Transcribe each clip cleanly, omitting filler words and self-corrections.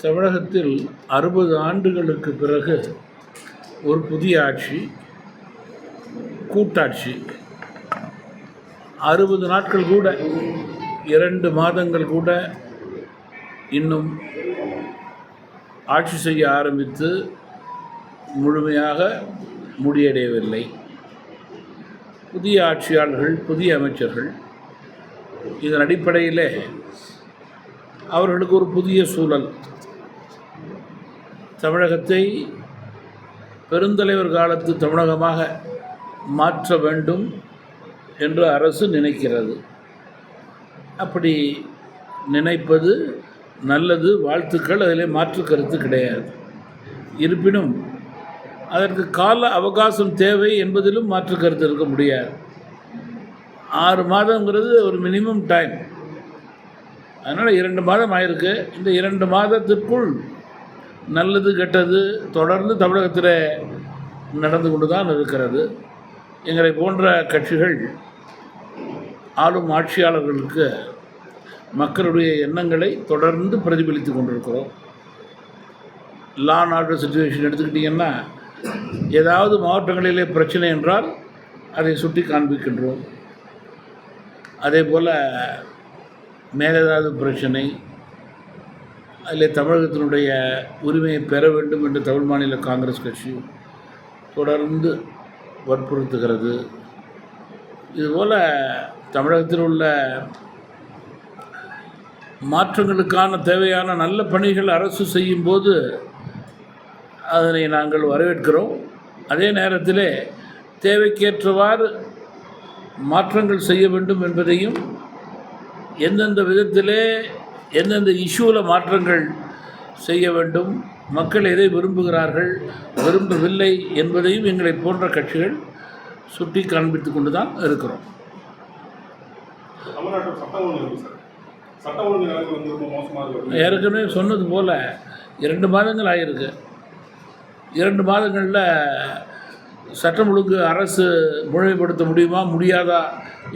தமிழகத்தில் 60 ஆண்டுகளுக்கு பிறகு ஒரு புதிய ஆட்சி, கூட்டாட்சி. 60 நாட்கள் கூட, 2 மாதங்கள் கூட இன்னும் ஆட்சி செய்ய ஆரம்பித்து முழுமையாக முடியடையவில்லை. புதிய ஆட்சியாளர்கள், புதிய அமைச்சர்கள், இதன் அடிப்படையில் அவர்களுக்கு ஒரு புதிய சூழல். தமிழகத்தை பெருந்தலைவர் காலத்து தமிழகமாக மாற்ற வேண்டும் என்று அரசு நினைக்கிறது. அப்படி நினைப்பது நல்லது, வாழ்த்துக்கள், அதில் மாற்று கருத்து கிடையாது. இருப்பினும் அதற்கு கால அவகாசம் தேவை என்பதிலும் மாற்று கருத்து இருக்க முடியாது. 6 மாதங்கிறது ஒரு மினிமம் டைம். அதனால் 2 மாதம் ஆயிருக்கு. இந்த 2 மாதத்திற்குள் நல்லது கெட்டது தொடர்ந்து தமிழகத்தில் நடந்து கொண்டு தான் இருக்கிறது. எங்களை போன்ற கட்சிகள் ஆளும் ஆட்சியாளர்களுக்கு மக்களுடைய எண்ணங்களை தொடர்ந்து பிரதிபலித்து கொண்டிருக்கிறோம். லா அண்ட் ஆர்டர் சிச்சுவேஷன் எடுத்துக்கிட்டிங்கன்னா, ஏதாவது மாவட்டங்களிலே பிரச்சனை என்றால் அதை சுட்டி காண்பிக்கின்றோம். அதே போல் மேலேதாவது பிரச்சனை, அதில் தமிழகத்தினுடைய உரிமையை பெற வேண்டும் என்று தமிழ் மாநில காங்கிரஸ் கட்சி தொடர்ந்து வற்புறுத்துகிறது. இதுபோல் தமிழகத்தில் உள்ள மாற்றங்களுக்கான தேவையான நல்ல பணிகள் அரசு செய்யும்போது அதனை நாங்கள் வரவேற்கிறோம். அதே நேரத்தில் தேவைக்கேற்றவாறு மாற்றங்கள் செய்ய வேண்டும் என்பதையும், எந்தெந்த விதத்திலே எந்தெந்த இஷ்யூவில் மாற்றங்கள் செய்ய வேண்டும், மக்கள் எதை விரும்புகிறார்கள், விரும்பவில்லை என்பதையும் எங்களை போன்ற கட்சிகள் சுட்டி காண்பித்து கொண்டு தான் இருக்கிறோம். ஏற்கனவே சொன்னது போல் 2 மாதங்கள் ஆகியிருக்கு. 2 மாதங்களில் சட்டம் ஒழுங்கு அரசு முழுமைப்படுத்த முடியுமா முடியாதா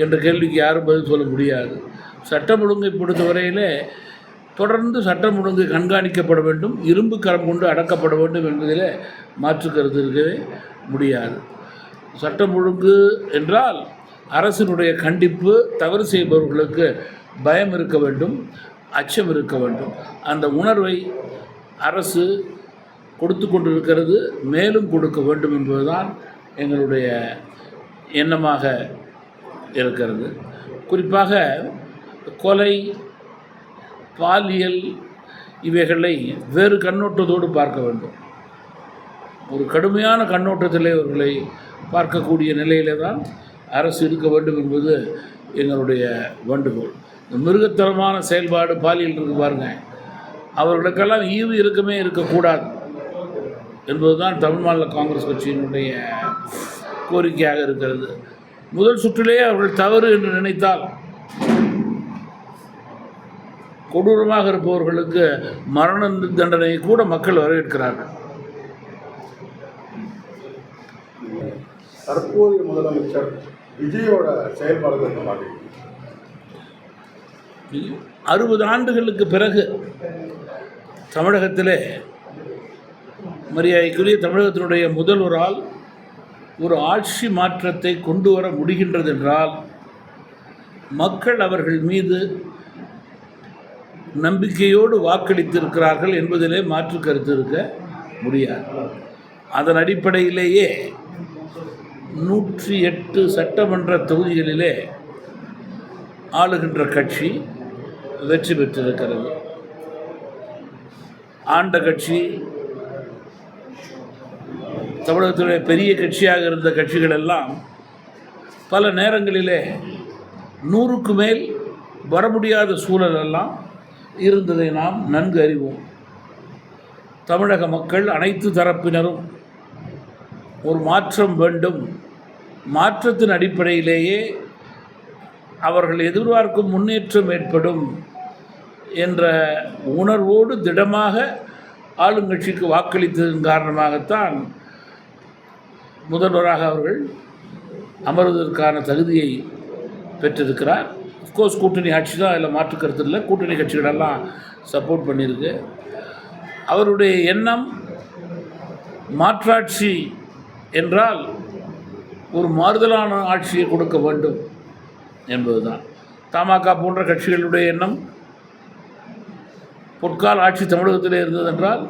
என்ற கேள்விக்கு யாரும் பதில் சொல்ல முடியாது. சட்டம் ஒழுங்கை பொறுத்தவரையிலே தொடர்ந்து சட்டம் ஒழுங்கு கண்காணிக்கப்பட வேண்டும், இரும்பு கரம் கொண்டு அடக்கப்பட வேண்டும் என்பதில் மாற்று கருத்து இருக்கவே முடியாது. சட்டம் ஒழுங்கு என்றால் அரசினுடைய கண்டிப்பு, தவறு செய்பவர்களுக்கு பயம் இருக்க வேண்டும், அச்சம் இருக்க வேண்டும். அந்த உணர்வை அரசு கொடுத்து கொண்டிருக்கிறது, மேலும் கொடுக்க வேண்டும் என்பதுதான் எங்களுடைய எண்ணமாக இருக்கிறது. குறிப்பாக கொலை, பாலியல் இவைகளை வேறு கண்ணோட்டத்தோடு பார்க்க வேண்டும். ஒரு கடுமையான கண்ணோட்டத்திலே அவர்களை பார்க்கக்கூடிய நிலையிலே தான் அரசு இருக்க வேண்டும் என்பது எங்களுடைய வேண்டுகோள். மிருகத்தனமான செயல்பாடு பாலியல் இருக்கு பாருங்கள், அவர்களுக்கெல்லாம் ஈவு இருக்கமே இருக்கக்கூடாது என்பதுதான் தமிழ் மாநில காங்கிரஸ் கட்சியினுடைய கோரிக்கையாக இருக்கிறது. முதல் சுற்றிலேயே அவர்கள் தவறு என்று நினைத்தால் கொடூரமாக இருப்பவர்களுக்கு மரண தண்டனையை கூட மக்கள் வரவேற்கிறார்கள். தற்போதைய முதலமைச்சர் விஜயோட செயல்பாடுகள் 60 ஆண்டுகளுக்கு பிறகு தமிழகத்திலே மரியாதைக்குரிய தமிழகத்தினுடைய முதல்வரால் ஒரு ஆட்சி மாற்றத்தை கொண்டு வர முடிகின்றது என்றால் மக்கள் அவர்கள் மீது நம்பிக்கையோடு வாக்களித்திருக்கிறார்கள் என்பதிலே மாற்று கருத்து இருக்க முடியாது. அதன் அடிப்படையிலேயே 108 சட்டமன்ற தொகுதிகளிலே ஆளுகின்ற கட்சி வெற்றி பெற்றிருக்கிறது. ஆண்ட கட்சி, தமிழகத்துடைய பெரிய கட்சியாக இருந்த கட்சிகள் எல்லாம் பல நேரங்களிலே 100க்கு மேல் வர முடியாத சூழலெல்லாம் இருந்ததை நாம் நன்கு அறிவோம். தமிழக மக்கள் அனைத்து தரப்பினரும் ஒரு மாற்றம் வேண்டும், மாற்றத்தின் அடிப்படையிலேயே அவர்கள் எதிர்பார்க்கும் முன்னேற்றம் ஏற்படும் என்ற உணர்வோடு திடமாக ஆளுங்கட்சிக்கு வாக்களித்ததன் காரணமாகத்தான் முதல்வராக அவர்கள் அமர்வதற்கான தகுதியை பெற்றிருக்கிறார். அஃப்கோர்ஸ் கூட்டணி ஆட்சி தான், அதில் மாற்று கருத்து இல்லை. கூட்டணி கட்சிகளெல்லாம் சப்போர்ட் பண்ணியிருக்கு. அவருடைய எண்ணம் மாற்றாட்சி என்றால் ஒரு மாறுதலான ஆட்சியை கொடுக்க வேண்டும் என்பதுதான். தமாக போன்ற கட்சிகளுடைய எண்ணம் பொற்கால ஆட்சி தமிழகத்திலே இருந்ததென்றால்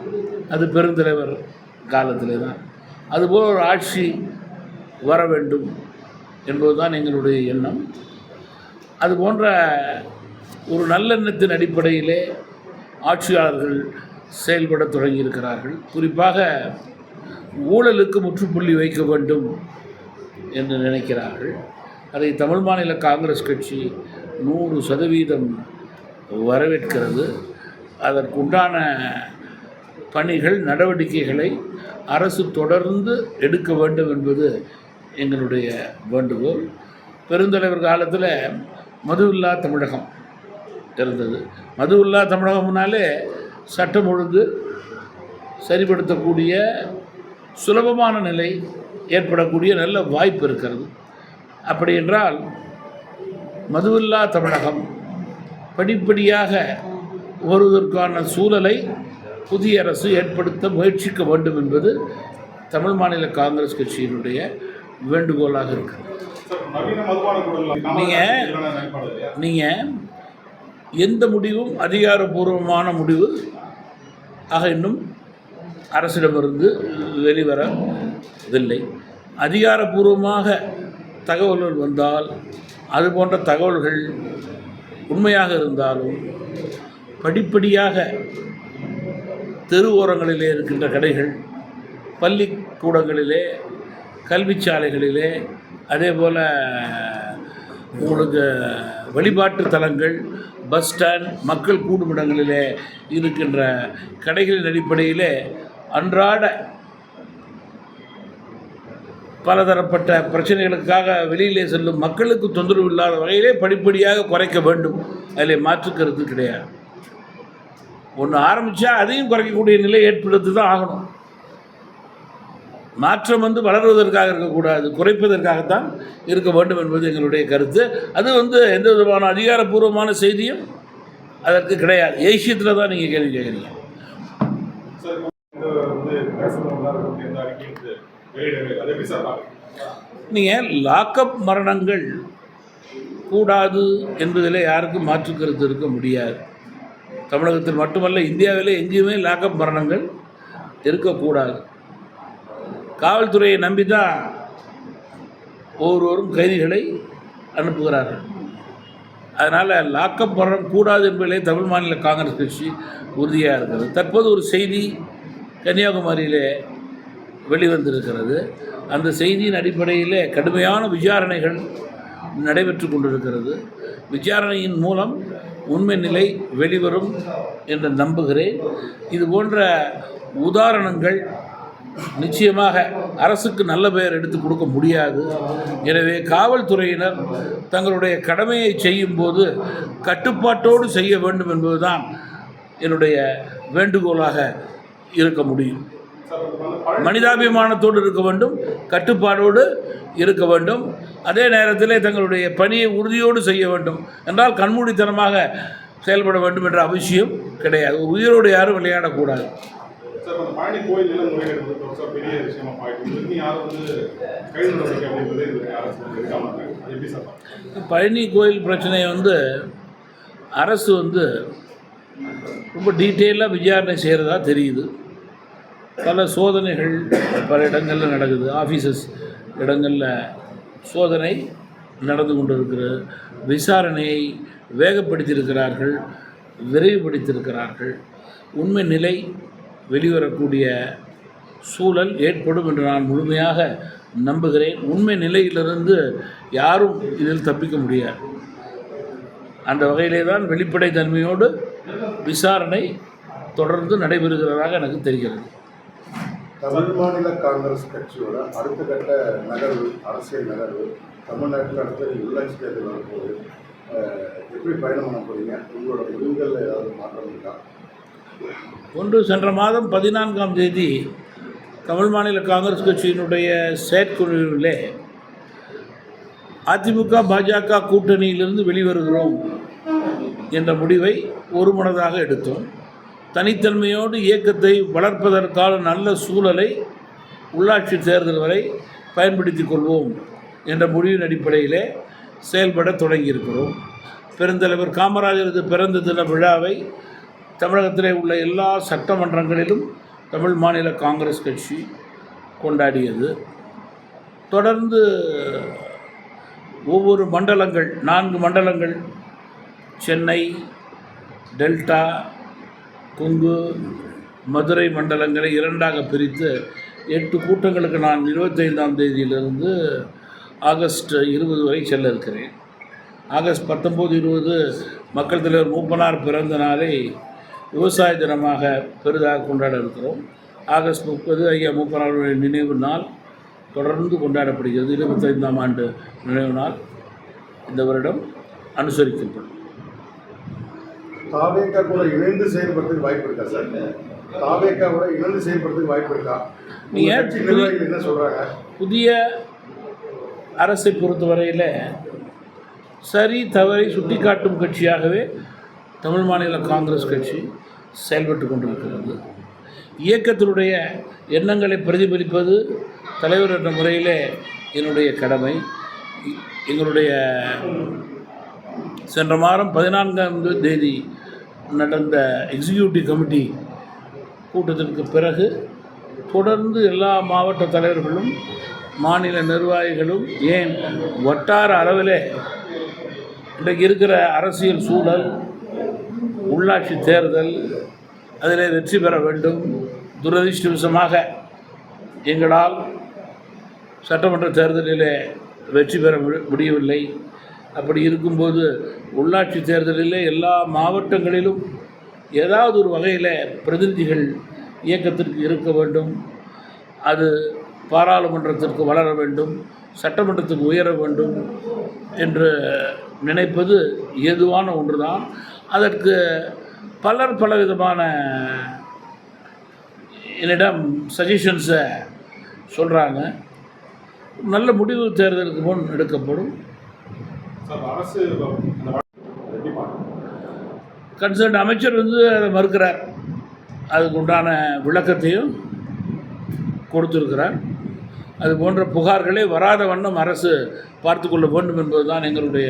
அது பெருந்தலைவர் காலத்திலே தான். அதுபோல் ஒரு ஆட்சி வர வேண்டும் என்பதுதான் எங்களுடைய எண்ணம். அதுபோன்ற ஒரு நல்லெண்ணத்தின் அடிப்படையிலே ஆட்சியாளர்கள் செயல்பட தொடங்கியிருக்கிறார்கள். குறிப்பாக ஊழலுக்கு முற்றுப்புள்ளி வைக்க வேண்டும் என்று நினைக்கிறார்கள். அதை தமிழ் மாநில காங்கிரஸ் கட்சி 100% வரவேற்கிறது. அதற்குண்டான பணிகள், நடவடிக்கைகளை அரசு தொடர்ந்து எடுக்க வேண்டும் என்பது எங்களுடைய வேண்டுகோள். பெருந்தலைவர் காலத்தில் மதுவில்லா தமிழகம் இருந்தது. மதுவில்லா தமிழகம்னாலே சட்டம் ஒழுங்கு சரிப்படுத்தக்கூடிய சுலபமான நிலை ஏற்படக்கூடிய நல்ல வாய்ப்பு இருக்கிறது. அப்படி என்றால் மதுவில்லா தமிழகம் படிப்படியாக வருவதற்கான சூழலை புதிய அரசு ஏற்படுத்த முயற்சிக்க வேண்டும் என்பது தமிழ் மாநில காங்கிரஸ் கட்சியினுடைய வேண்டுகோளாக இருக்கிறது. நீங்கள் எந்த முடிவும் அதிகாரப்பூர்வமான முடிவு ஆக இன்னும் அரசிடமிருந்து வெளிவரவில்லை. அதிகாரப்பூர்வமாக தகவல்கள் வந்தால், அது போன்ற தகவல்கள் உண்மையாக இருந்தாலும் படிப்படியாக தெரு ஓரங்களிலே இருக்கின்ற கடைகள், பள்ளிக்கூடங்களிலே, கல்விச்சாலைகளிலே, அதே போல் உங்களுக்கு வழிபாட்டு தலங்கள், பஸ் ஸ்டாண்ட், மக்கள் கூடுமிடங்களிலே இருக்கின்ற கடைகளின் அடிப்படையிலே அன்றாட பலதரப்பட்ட பிரச்சனைகளுக்காக வெளியிலே செல்லும் மக்களுக்கு தொந்தரவு இல்லாத வகையிலே படிப்படியாக குறைக்க வேண்டும். அதில் மாற்றுக்கிறது கிடையாது. ஒன்று ஆரம்பித்தா அதையும் குறைக்கக்கூடிய நிலை ஏற்படுத்தி தான் ஆகணும். மாற்றம் வளருவதற்காக இருக்கக்கூடாது, குறைப்பதற்காகத்தான் இருக்க வேண்டும் என்பது எங்களுடைய கருத்து. அது எந்த விதமான அதிகாரப்பூர்வமான செய்தியும் அதற்கு கிடையாது. ஏசியத்தில் தான் நீங்கள் கேள்வி கேட்குறீங்க. நீங்கள் லாக்அப் மரணங்கள் கூடாது என்பதில் யாருக்கும் மாற்று கருத்து இருக்க முடியாது. தமிழகத்தில் மட்டுமல்ல, இந்தியாவில் எங்கேயுமே லாக்அப் மரணங்கள் இருக்கக்கூடாது. காவல்துறையை நம்பி தான் ஒவ்வொருவரும் கைதிகளை அனுப்புகிறார்கள். அதனால் லாக்அப் மரணம் கூடாது என்பதிலே தமிழ் மாநில காங்கிரஸ் கட்சி உறுதியாக இருக்கிறது. தற்போது ஒரு செய்தி கன்னியாகுமரியிலே வெளிவந்திருக்கிறது. அந்த செய்தியின் அடிப்படையில் கடுமையான விசாரணைகள் நடைபெற்று கொண்டிருக்கிறது. விசாரணையின் மூலம் உண்மை நிலை வெளிவரும் என்று நம்புகிறேன். இது போன்ற உதாரணங்கள் நிச்சயமாக அரசுக்கு நல்ல பெயர் எடுத்து கொடுக்க முடியாது. எனவே காவல்துறையினர் தங்களுடைய கடமையை செய்யும்போது கட்டுப்பாட்டோடு செய்ய வேண்டும் என்பதுதான் என்னுடைய வேண்டுகோளாக இருக்க முடியும். மனிதாபிமானத்தோடு இருக்க வேண்டும், கட்டுப்பாடோடு இருக்க வேண்டும். அதே நேரத்தில் தங்களுடைய பணியை உறுதியோடு செய்ய வேண்டும். என்றால் கண்மூடித்தனமாக செயல்பட வேண்டும் என்ற அவசியம் கிடையாது. உயிரோடு யாரும் விளையாடக்கூடாது. பழனி கோயில் பிரச்சனை அரசு ரொம்ப டீட்டெயிலாக விசாரணை செய்கிறதா தெரியுது. பல சோதனைகள் பல இடங்களில் நடக்குது. ஆஃபீஸஸ் இடங்களில் சோதனை நடந்து கொண்டிருக்கிறது. விசாரணையை வேகப்படுத்தியிருக்கிறார்கள், விரைவுபடுத்தியிருக்கிறார்கள். உண்மை நிலை வெளிவரக்கூடிய சூழல் ஏற்படும் என்று நான் முழுமையாக நம்புகிறேன். உண்மை நிலையிலிருந்து யாரும் இதில் தப்பிக்க முடியாது. அந்த வகையிலே தான் வெளிப்படைத்தன்மையோடு விசாரணை தொடர்ந்து நடைபெறுகிறதாக எனக்கு தெரிகிறது. தமிழ் மாநில காங்கிரஸ் கட்சியோட அடுத்த கட்ட நகர்வு, அரசியல் நகர்வு தமிழ்நாட்டில் அடுத்தது உள்ளாட்சி தேர்தல் வரும்போது எப்படி பயணம் பண்ண போகிறீங்க? உங்களோட முடிவுகளில் ஏதாவது மாற்றம் இருக்கா? சென்ற மாதம் 14ஆம் தேதி தமிழ் மாநில காங்கிரஸ் கட்சியினுடைய செயற்குழுவிலே அதிமுக பாஜக கூட்டணியிலிருந்து வெளிவருகிறோம் என்ற முடிவை ஒருமனதாக எடுத்தோம். தனித்தன்மையோடு இயக்கத்தை வளர்ப்பதற்கான நல்ல சூழலை உள்ளாட்சி தேர்தல் வரை பயன்படுத்தி கொள்வோம் என்ற முடிவின் அடிப்படையிலே செயல்பட தொடங்கியிருக்கிறோம். பெருந்தலைவர் காமராஜரது பிறந்த தின விழாவை தமிழகத்திலே உள்ள எல்லா சட்டமன்றங்களிலும் தமிழ் மாநில காங்கிரஸ் கட்சி கொண்டாடியது. தொடர்ந்து ஒவ்வொரு மண்டலங்கள் 4 மண்டலங்கள் சென்னை, டெல்டா, கொங்கு, மதுரை மண்டலங்களை 2ஆக பிரித்து 8 கூட்டங்களுக்கு நான் 25ஆம் தேதியிலிருந்து ஆகஸ்ட் 20 வரை செல்ல இருக்கிறேன். ஆகஸ்ட் 19, 20 மக்கள் தலைவர் மூப்பனார் பிறந்த நாளை விவசாய தினமாக பெரிதாக கொண்டாட இருக்கிறோம். ஆகஸ்ட் 30 ஐயா மூப்பனாருடைய நினைவு நாள் தொடர்ந்து கொண்டாடப்படுகிறது. 25ஆம் ஆண்டு நினைவு நாள் இந்த வருடம் அனுசரிக்கப்படும். தாவேகா கூட இணைந்து செயல்படுறதுக்கு வாய்ப்பு இருக்கா சார்? தாவேகா கூட இணைந்து செயல்படுறதுக்கு வாய்ப்பு இருக்கா? நிர்வாகிகள் என்ன சொல்கிறாங்க? புதிய அரசை பொறுத்தவரையில் சரி தவறை சுட்டிக்காட்டும் கட்சியாகவே தமிழ் மாநில காங்கிரஸ் கட்சி செயல்பட்டு கொண்டிருக்கிறது. இயக்கத்தினுடைய எண்ணங்களை பிரதிபலிப்பது தலைவர் என்ற முறையிலே என்னுடைய கடமை. எங்களுடைய சென்ற மாதம் 14ஆம் தேதி நடந்த எக்ஸிக்யூட்டிவ் கமிட்டி கூட்டத்திற்கு பிறகு தொடர்ந்து எல்லா மாவட்ட தலைவர்களும் மாநில நிர்வாகிகளும் ஏன் வட்டார அளவிலே இன்றைக்கு இருக்கிற அரசியல் சூழல், உள்ளாட்சி தேர்தல் அதில் வெற்றி பெற வேண்டும். துரதிர்ஷ்டவசமாக எங்களால் சட்டமன்ற தேர்தலிலே வெற்றி பெற முடியவில்லை. அப்படி இருக்கும்போது உள்ளாட்சி தேர்தலிலே எல்லா மாவட்டங்களிலும் ஏதாவது ஒரு வகையில் பிரதிநிதிகள் இயக்கத்திற்கு இருக்க வேண்டும். அது பாராளுமன்றத்திற்கு வளர வேண்டும், சட்டமன்றத்துக்கு உயர வேண்டும் என்று நினைப்பது ஏதுவான ஒன்றுதான். அதற்கு பலர் பலவிதமான என்னிடம் சஜஷன்ஸை சொல்கிறாங்க. நல்ல முடிவு தேர்தலுக்கு முன் எடுக்கப்படும். கன்சர்ன் அமைச்சர் அதை மறுக்கிறார். அதுக்கு உண்டான விளக்கத்தையும் கொடுத்திருக்கிறார். அது போன்ற புகார்களே வராத வண்ணம் அரசு பார்த்து கொள்ள வேண்டும் என்பது தான் எங்களுடைய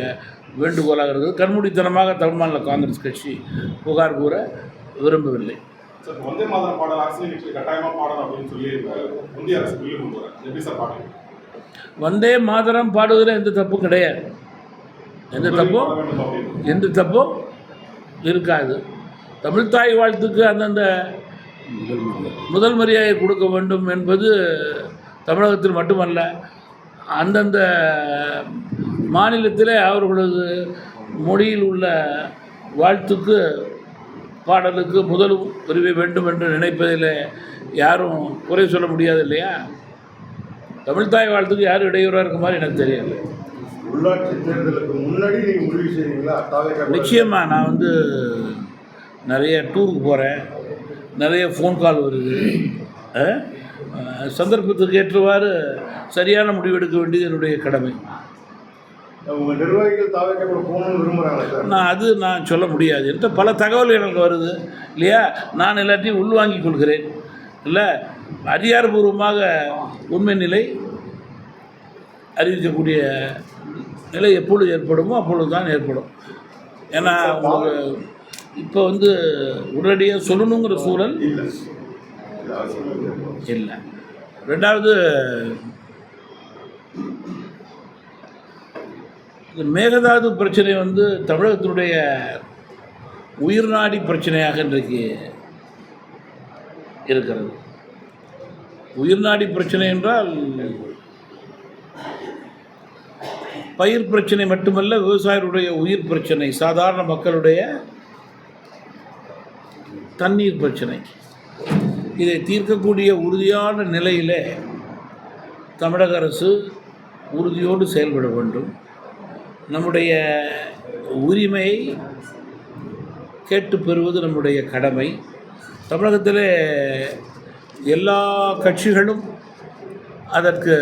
வேண்டுகோளாக இருக்குது. கண்மூடித்தனமாக தமிழ் மாநில காங்கிரஸ் கட்சி புகார் கூற விரும்பவில்லை. வந்தே மாதரம் பாடுவதில் எந்த தப்பும் கிடையாது. எந்த தப்பும் இருக்காது. தமிழ்தாய் வாழ்த்துக்கு அந்தந்த முதல் மரியாதை கொடுக்க வேண்டும் என்பது தமிழகத்தில் மட்டுமல்ல, அந்தந்த மாநிலத்திலே அவர்களது மொழியில் உள்ள வாழ்த்துக்கு பாடலுக்கு முதல் உரிமை வேண்டும் என்று நினைப்பதில் யாரும் குறை சொல்ல முடியாது இல்லையா? தமிழ்தாய் வாழ்த்துக்கு யாரும் இடையூறாக இருக்க மாதிரி எனக்கு தெரியாது. உள்ளாட்சி தேர்தலுக்கு முன்னாடி நீங்கள் முடிவு செய்வீங்களா? நிச்சயமாக நான் நிறைய டூருக்கு போகிறேன், நிறைய ஃபோன் கால் வருது. சந்தர்ப்பத்துக்கு ஏற்றவாறு சரியான முடிவெடுக்க வேண்டியது என்னுடைய கடமை. உங்கள் நிர்வாகிகள் தாவேக்கா கூட போகணும்னு விரும்புகிறாங்களா சார்? நான் சொல்ல முடியாது. என்கிட்ட பல தகவல் எனக்கு வருது இல்லையா? நான் எல்லாத்தையும் உள்வாங்கிக் கொள்கிறேன். இல்லை, அதிகாரபூர்வமாக உண்மை நிலை அறிவிக்கக்கூடிய நிலை எப்பொழுது ஏற்படுமோ அப்பொழுது தான் ஏற்படும். ஏன்னா உங்களுக்கு இப்போ உடனடியாக சொல்லணுங்கிற சூழல் இல்லை. ரெண்டாவது, மேகதாது பிரச்சனை தமிழகத்தினுடைய உயிர்நாடி பிரச்சனையாக இன்றைக்கு இருக்கிறது. உயிர்நாடி பிரச்சனை என்றால் பயிர் பிரச்சனை மட்டுமல்ல, விவசாயிகளுடைய உயிர் பிரச்சனை, சாதாரண மக்களுடைய தண்ணீர் பிரச்சனை. இதை தீர்க்கக்கூடிய உறுதியான நிலையில் தமிழக அரசு உறுதியோடு செயல்பட வேண்டும். நம்முடைய உரிமையை கேட்டு பெறுவது நம்முடைய கடமை. தமிழகத்தில் எல்லா கட்சிகளும் அதற்கு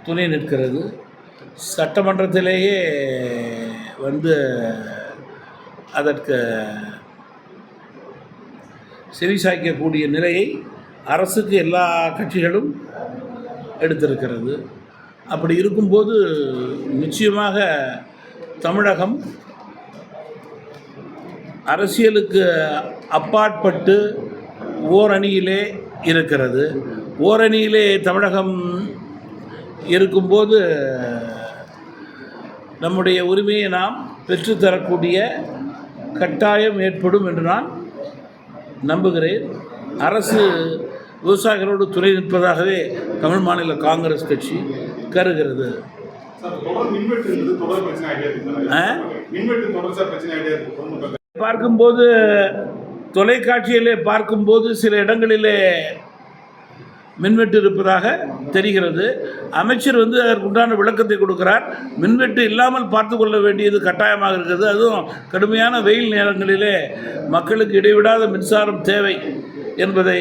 துணை நிற்கிறது. சட்டமன்றத்திலேயே அதற்கு செவிசாய்க்கக்கூடிய நிலையை அரசுக்கு எல்லா கட்சிகளும் எடுத்திருக்கிறது. அப்படி இருக்கும்போது நிச்சயமாக தமிழகம் அரசியலுக்கு அப்பாற்பட்டு ஓரணியிலே இருக்கிறது. ஓரணியிலே தமிழகம் இருக்கும்போது நம்முடைய உரிமையை நாம் பெற்றுத்தரக்கூடிய கட்டாயம் ஏற்படும் என்று நான் நம்புகிறேன். அரசு விவசாயிகளோடு துணை நிற்பதாகவே தமிழ் மாநில காங்கிரஸ் கட்சி கருகிறது. பார்க்கும்போது தொலைக்காட்சியிலே பார்க்கும்போது சில இடங்களிலே மின்வெட்டு இருப்பதாக தெரிகிறது. அமைச்சர் அதற்குண்டான விளக்கத்தை கொடுக்கிறார். மின்வெட்டு இல்லாமல் பார்த்து கொள்ள வேண்டியது கட்டாயமாக இருக்கிறது. அதுவும் கடுமையான வெயில் நேரங்களிலே மக்களுக்கு இடைவிடாத மின்சாரம் தேவை என்பதை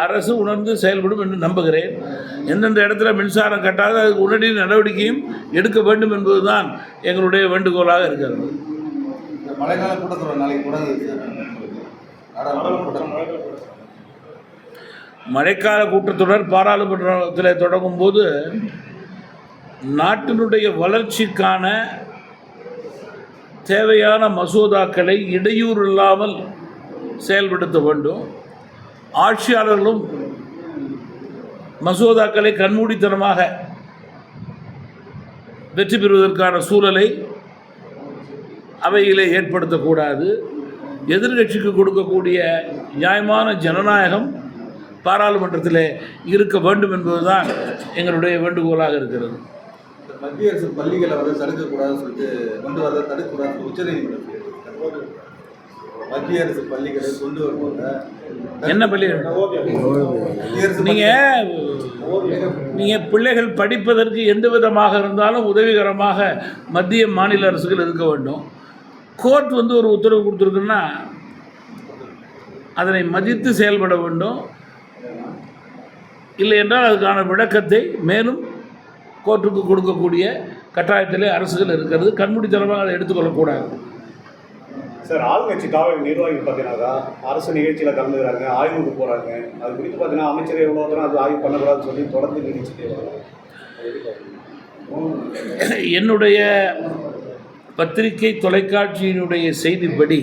அரசு உணர்ந்து செயல்படும் என்று நம்புகிறேன். எந்தெந்த இடத்துல மின்சாரம் கட்டாத அதுக்கு உடனடி நடவடிக்கையும் எடுக்க வேண்டும் என்பதுதான் எங்களுடைய வேண்டுகோளாக இருக்கிறது. மழைக்கால கூட்டத்தொடர் நாளைக்கு கூட மழைக்கால கூட்டத்தொடர் பாராளுமன்றத்தில் தொடங்கும் போது நாட்டினுடைய வளர்ச்சிக்கான தேவையான மசோதாக்களை இடையூறு இல்லாமல் செயல்படுத்த வேண்டும். ஆட்சியாளர்களும் மசோதாக்களை கண்மூடித்தனமாக வெற்றி பெறுவதற்கான சூழலை அவையிலே ஏற்படுத்தக்கூடாது. எதிர்கட்சிக்கு கொடுக்கக்கூடிய நியாயமான ஜனநாயகம் பாராளுமன்றத்தில் இருக்க வேண்டும் என்பதுதான் எங்களுடைய வேண்டுகோளாக இருக்கிறது. மத்திய அரசு பள்ளிகளை தடுக்கக்கூடாதுன்னு சொல்லிட்டு கொண்டு வரதை தடுக்கக்கூடாதுன்னு உச்சநீதிமன்றம் மத்திய அரசு பள்ளிகளை கொண்டு வருவாங்க. என்ன பள்ளிகள்? நீங்கள் பிள்ளைகள் படிப்பதற்கு எந்த விதமாக இருந்தாலும் உதவிகரமாக மத்திய மாநில அரசுகள் இருக்க வேண்டும். கோர்ட் ஒரு உத்தரவு கொடுத்துருக்குன்னா அதனை மதித்து செயல்பட வேண்டும். இல்லை என்றால் அதுக்கான விளக்கத்தை மேலும் கோர்ட்டுக்கு கொடுக்கக்கூடிய கட்டாயத்திலே அரசுகள் இருக்கிறது. கண்மூடித்தனமாக அதை எடுத்துக்கொள்ளக்கூடாது. சார், ஆளுங்கட்சி காவல் நிர்வாகிகள் பார்த்தீங்கன்னாக்கா அரசு நிகழ்ச்சியில் கலந்துக்கிறாங்க, ஆய்வுக்கு போகிறாங்க. அது குறித்து பார்த்தீங்கன்னா அமைச்சர் எவ்வளோ தூரம் அது ஆய்வு பண்ணக்கூடாதுன்னு சொல்லி தொடர்ந்து நிகழ்ச்சிட்டே வராங்க. என்னுடைய பத்திரிகை தொலைக்காட்சியினுடைய செய்திப்படி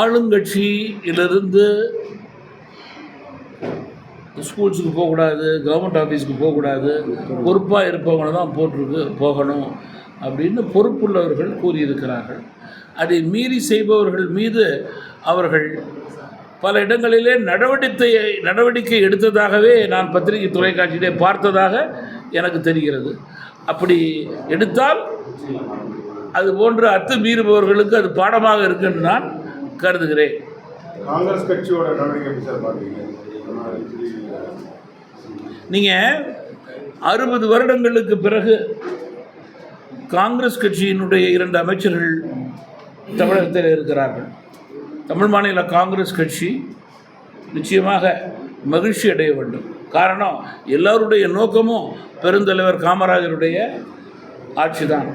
ஆளுங்கட்சியிலிருந்து ஸ்கூல்ஸுக்கு போகக்கூடாது, கவர்மெண்ட் ஆஃபீஸுக்கு போகக்கூடாது, பொறுப்பாக இருப்பவங்களை தான் போகணும் அப்படின்னு பொறுப்புள்ளவர்கள் கூறியிருக்கிறார்கள். அதை மீறி செய்பவர்கள் மீது அவர்கள் பல இடங்களிலே நடவடிக்கை எடுத்ததாகவே நான் பத்திரிகை தொலைக்காட்சியிலே பார்த்ததாக எனக்கு தெரிகிறது. அப்படி எடுத்தால் அது போன்ற அத்துமீறுபவர்களுக்கு அது பாடமாக இருக்கு என்று நான் கருதுகிறேன். காங்கிரஸ் கட்சியோட நடவடிக்கை நீங்கள் 60 வருடங்களுக்கு பிறகு காங்கிரஸ் கட்சியினுடைய 2 அமைச்சர்கள் தமிழகத்தில் இருக்கிறார்கள். தமிழ் மாநில காங்கிரஸ் கட்சி நிச்சயமாக மகிழ்ச்சி அடைய வேண்டும். காரணம், எல்லாருடைய நோக்கமும் பெருந்தலைவர் காமராஜருடைய ஆட்சி தான்.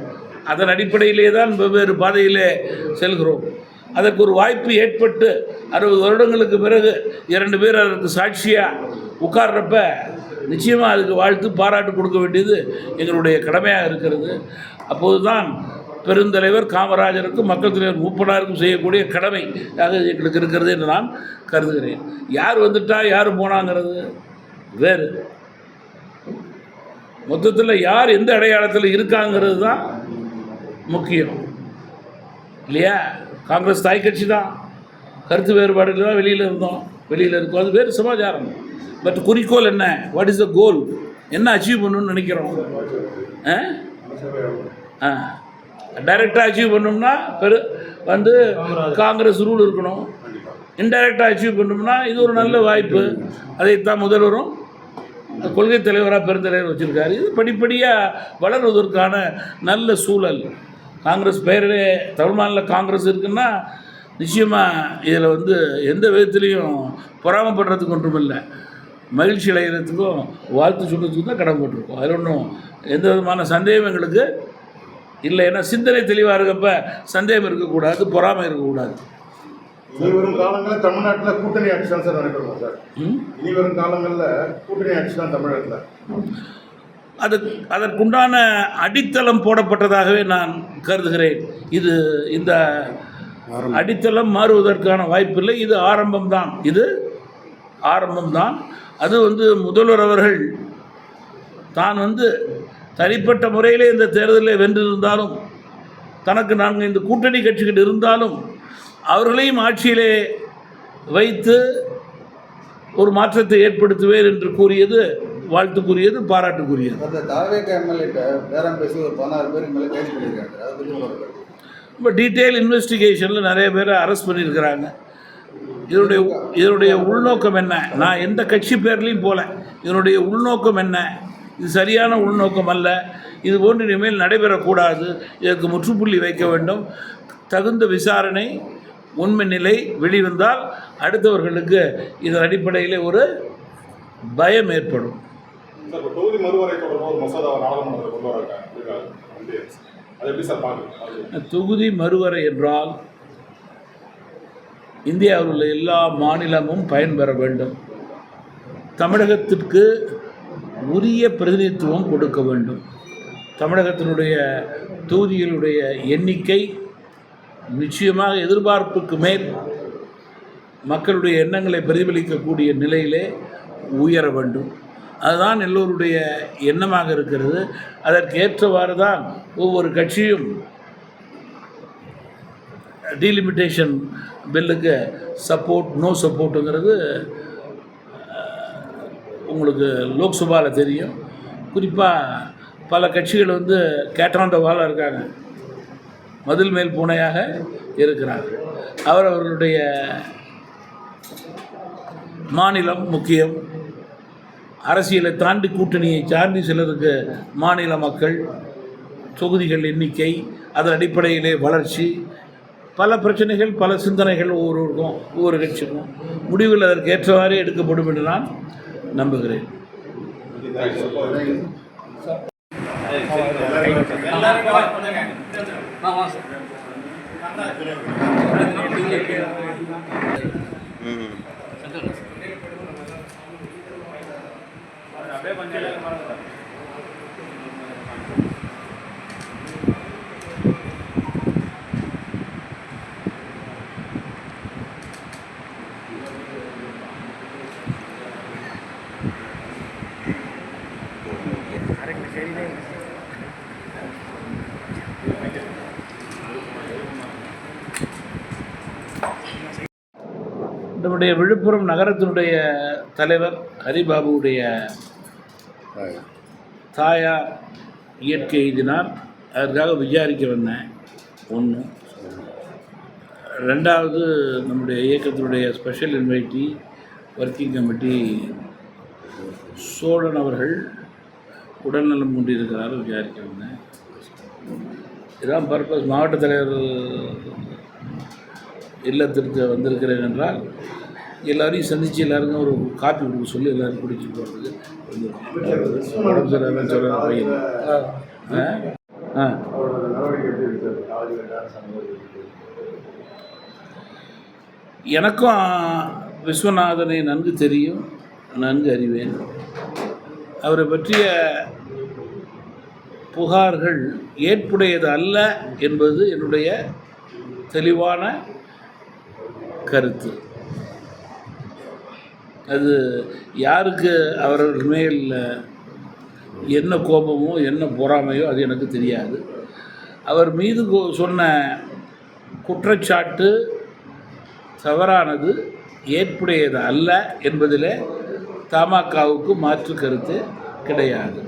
அதன் அடிப்படையிலே தான் வெவ்வேறு பாதையிலே செல்கிறோம். அதற்கு ஒரு வாய்ப்பு ஏற்பட்டு 60 வருடங்களுக்கு பிறகு 2 பேர் அதற்கு சாட்சியாக உட்கார்றப்ப நிச்சயமாக அதுக்கு வாழ்த்து பாராட்டு கொடுக்க வேண்டியது எங்களுடைய கடமையாக இருக்கிறது. அப்போது தான் பெருந்தலைவர் காமராஜருக்கும் மக்கள் தலைவர் மூப்பனாருக்கும் செய்யக்கூடிய கடமை எங்களுக்கு இருக்கிறது என்று நான் கருதுகிறேன். யார் வந்துட்டா யார் போனாங்கிறது வேறு. மொத்தத்தில் யார் எந்த அடையாளத்தில் இருக்காங்கிறது தான் முக்கியம் இல்லையா? காங்கிரஸ் தாய் கட்சி தான். கருத்து வேறுபாடுகள் தான் வெளியில் இருக்கோம். அது வேறு சமாச்சாரம். பட் குறிக்கோள் என்ன? வாட் இஸ் த கோல்? என்ன அச்சீவ் பண்ணணும்னு நினைக்கிறோம்? டைரெக்டாக அச்சீவ் பண்ணோம்னா காங்கிரஸ் ரூல் இருக்கணும். இன்டைரக்டாக அச்சீவ் பண்ணோம்னா இது ஒரு நல்ல வாய்ப்பு. அதைத்தான் முதல்வரும் கொள்கை தலைவராக பெருந்தலைவர் வச்சுருக்காரு. இது படிப்படியாக வளர்வதற்கான நல்ல சூழல். காங்கிரஸ் பெயரிலே தமிழ் மாநில காங்கிரஸ் இருக்குன்னா நிச்சயமாக இதில் எந்த விதத்துலேயும் பொறாமப்படுறதுக்கு ஒன்றும் இல்லை. மகிழ்ச்சி அடைகிறதுக்கும் வாழ்த்து சொல்கிறதுக்கும் தான் கடமைப்பட்டிருக்கோம். அதில் ஒன்றும் எந்த விதமான சந்தேகம் எங்களுக்கு இல்லை, ஏன்னா சிந்தனை தெளிவாக இருக்கப்ப சந்தேகம் இருக்கக்கூடாது, பொறாமை இருக்கக்கூடாது. இனி வரும் காலங்களில் தமிழ்நாட்டில் கூட்டணி ஆட்சி தான் சார் நடைபெறுமா சார்? இனி வரும் காலங்களில் கூட்டணி ஆட்சி தான் தமிழகத்தில். அதற்குண்டான அடித்தளம் போடப்பட்டதாகவே நான் கருதுகிறேன். இந்த அடித்தளம் மாறுவதற்கான வாய்ப்பில்லை. இது ஆரம்பம்தான். அது முதல்வர் அவர்கள் தான் தனிப்பட்ட முறையிலே இந்த தேர்தலில் வென்றிருந்தாலும், தனக்கு நாங்கள் இந்த கூட்டணி கட்சிகள் இருந்தாலும் அவர்களையும் ஆட்சியிலே வைத்து ஒரு மாற்றத்தை ஏற்படுத்துவேன் என்று கூறியது வாழ்த்துக்குரியது, பாராட்டுக்குரியது. அந்த தாவேக எம்எல்ஏ பேரம் பேசி ஒரு 16 பேருக்கு மேலே கைது பண்ணியிருக்காங்க. அதை பற்றி இப்போ டீட்டெயில் இன்வெஸ்டிகேஷனில் நிறைய பேரை அரெஸ்ட் பண்ணியிருக்கிறாங்க. இதனுடைய உள்நோக்கம் என்ன? நான் எந்த கட்சி பேர்லையும் போல. இதனுடைய உள்நோக்கம் என்ன? இது சரியான உள்நோக்கம் அல்ல. இது போன்று இனிமேல் நடைபெறக்கூடாது. இதற்கு முற்றுப்புள்ளி வைக்க வேண்டும். தகுந்த விசாரணை, உண்மை நிலை வெளிவந்தால் அடுத்தவர்களுக்கு இதன் அடிப்படையில் ஒரு பயம் ஏற்படும். தொகுதி மறுவரை தொடர்பாக ஒரு மசோதா நாடாளுமன்றத்தில் கொண்டு வராங்க. அது எப்படி சார் பார்க்குறீங்க? தொகுதி மறுவரை என்றால் இந்தியாவில் உள்ள எல்லா மாநிலமும் பயன்பெற வேண்டும். தமிழகத்திற்கு உரிய பிரதிநிதித்துவம் கொடுக்க வேண்டும். தமிழகத்தினுடைய தொகுதிகளுடைய எண்ணிக்கை நிச்சயமாக எதிர்பார்ப்புக்கு மேல் மக்களுடைய எண்ணங்களை பிரதிபலிக்கக்கூடிய நிலையிலே உயர வேண்டும். அதுதான் எல்லோருடைய எண்ணமாக இருக்கிறது. அதற்கு ஏற்றவாறு தான் ஒவ்வொரு கட்சியும் டீலிமிட்டேஷன் பில்லுக்கு சப்போர்ட், நோ சப்போர்ட்டுங்கிறது உங்களுக்கு லோக்சபாவில் தெரியும். குறிப்பாக பல கட்சிகள் கேட்டாண்டவாலாக இருக்காங்க, மதில் மேல் பூனையாக இருக்கிறாங்க. அவர்களுடைய மாநிலம் முக்கியம். அரசியலை தாண்டி, கூட்டணியை சார்ந்து சிலருக்கு மாநில மக்கள், தொகுதிகள் எண்ணிக்கை, அதன் அடிப்படையிலே வளர்ச்சி, பல பிரச்சனைகள், பல சிந்தனைகள் ஒவ்வொருவருக்கும், ஒவ்வொரு கட்சிக்கும். முடிவில் அதற்கு ஏற்றவாறே எடுக்கப்படும் என்று நான் நம்புகிறேன். நம்முடைய விழுப்புரம் நகரத்தினுடைய தலைவர் ஹரிபாபுவுடைய தாயார் இயற்கை எழுதினார். அதற்காக விசாரிக்க வந்தேன். ஒன்று. ரெண்டாவது, நம்முடைய இயக்கத்தினுடைய special invitee working committee Cholan அவர்கள் உடல்நலம் கொண்டிருக்கிறார், விசாரிக்க வந்தேன். இதுதான் பர்பஸ். மாவட்ட தலைவர் இல்லத்திற்கு வந்திருக்கிறேன் என்றால் எல்லோரையும் சந்தித்து எல்லாருக்கும் ஒரு காப்பி கொடுக்க சொல்லி எல்லோரும் குடிச்சிட்டு போகிறதுக்கு உடம்பு சரியில்லைன்னு சொல்கிற பையன். எனக்கும் விஸ்வநாதனை நன்கு தெரியும், நன்கு அறிவேன். அவரை பற்றிய புகார்கள் ஏற்புடையது அல்ல என்பது என்னுடைய தெளிவான கருத்து. அது யாருக்கு அவர்கள் மேல் என்ன கோபமோ என்ன பொறாமையோ அது எனக்கு தெரியாது. அவர் மீது சொன்ன குற்றச்சாட்டு தவறானது, ஏற்புடையது அல்ல என்பதில் தமாகவுக்கு மாற்று கருத்து கிடையாது.